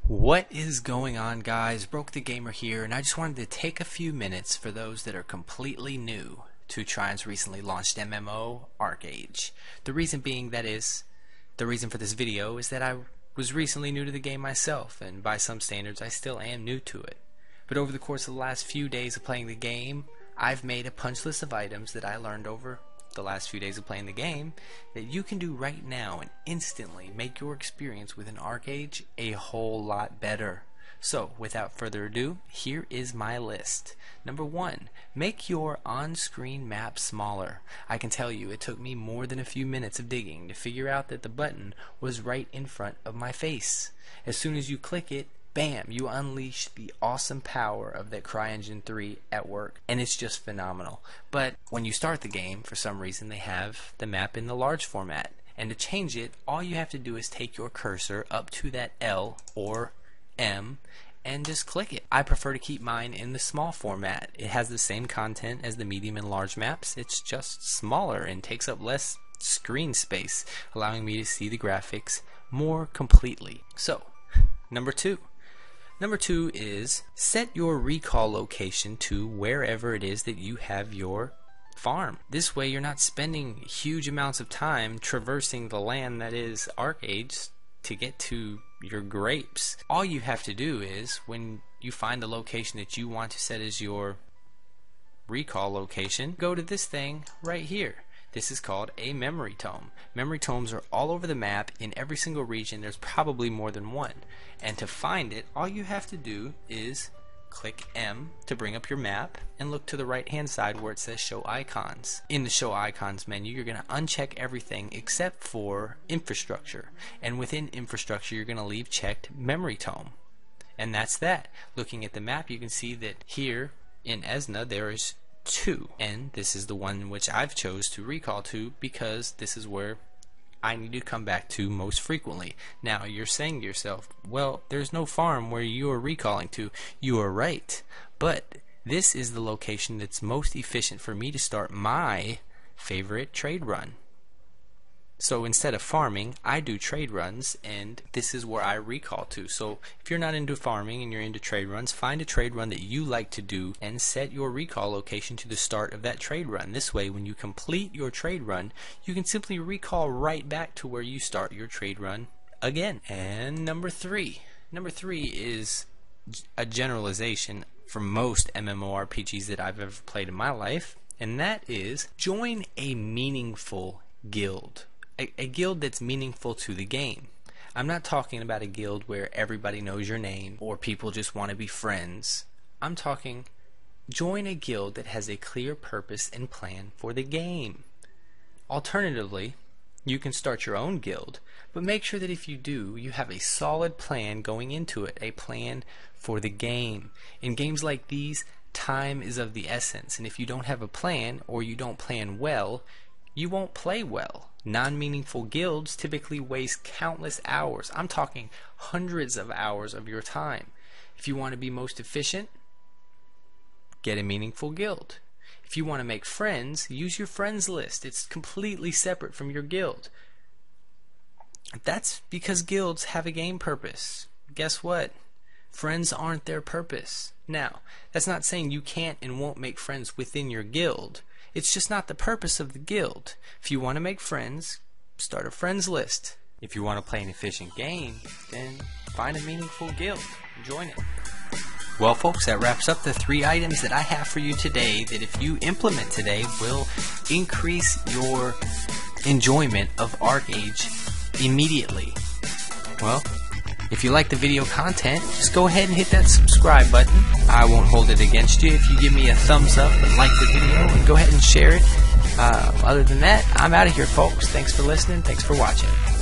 What is going on, guys? BrokeTheGamer here, and I just wanted to take a few minutes for those that are completely new to Trion's recently launched MMO, ArcheAge. The reason being the reason for this video is that I was recently new to the game myself, and by some standards I still am new to it. But over the course of the last few days of playing the game, I've made a punch list of items that I learned over the last few days of playing the game that you can do right now and instantly make your experience with an ArcheAge a whole lot better. So without further ado, here is my list. Number 1, make your on-screen map smaller. I can tell you it took me more than a few minutes of digging to figure out that the button was right in front of my face. As soon as you click it, bam, you unleash the awesome power of that CryEngine 3 at work, and it's just phenomenal. But when you start the game, for some reason they have the map in the large format, and to change it, all you have to do is take your cursor up to that L or M and just click it. I prefer to keep mine in the small format. It has the same content as the medium and large maps, it's just smaller and takes up less screen space, allowing me to see the graphics more completely. So, Number 2 is set your recall location to wherever it is that you have your farm. This way you're not spending huge amounts of time traversing the land that is ArcheAge to get to your grapes. All you have to do is, when you find the location that you want to set as your recall location, go to this thing right here. This is called a memory tome. Memory tomes are all over the map in every single region. There's probably more than one. And to find it, all you have to do is click M to bring up your map and look to the right hand side where it says show icons. In the show icons menu, you're going to uncheck everything except for infrastructure. And within infrastructure, you're going to leave checked memory tome. And that's that. Looking at the map, you can see that here in Esna there is 2, and this is the one which I've chose to recall to because this is where I need to come back to most frequently. Now you're saying to yourself, well, there's no farm where you are recalling to. You are right, but this is the location that's most efficient for me to start my favorite trade run. So instead of farming, I do trade runs, and this is where I recall to. So if you're not into farming and you're into trade runs, find a trade run that you like to do and set your recall location to the start of that trade run. This way, when you complete your trade run, you can simply recall right back to where you start your trade run again. And number 3 is a generalization for most MMORPGs that I've ever played in my life, and that is join a meaningful guild. A guild that's meaningful to the game. I'm not talking about a guild where everybody knows your name or people just want to be friends. I'm talking join a guild that has a clear purpose and plan for the game. Alternatively, you can start your own guild, but make sure that if you do, you have a solid plan going into it, a plan for the game. In games like these, time is of the essence, and if you don't have a plan or you don't plan well, you won't play well. Non-meaningful guilds typically waste countless hours. I'm talking hundreds of hours of your time. If you want to be most efficient, get a meaningful guild. If you want to make friends, use your friends list. It's completely separate from your guild. That's because guilds have a game purpose. Guess what? Friends aren't their purpose. Now, that's not saying you can't and won't make friends within your guild. It's just not the purpose of the guild. If you want to make friends, start a friends list. If you want to play an efficient game, then find a meaningful guild and join it. Well, folks, that wraps up the 3 items that I have for you today that if you implement today will increase your enjoyment of ArcheAge immediately. Well, if you like the video content, just go ahead and hit that subscribe button. I won't hold it against you if you give me a thumbs up and like the video, and go ahead and share it. Other than that, I'm out of here, folks. Thanks for listening. Thanks for watching.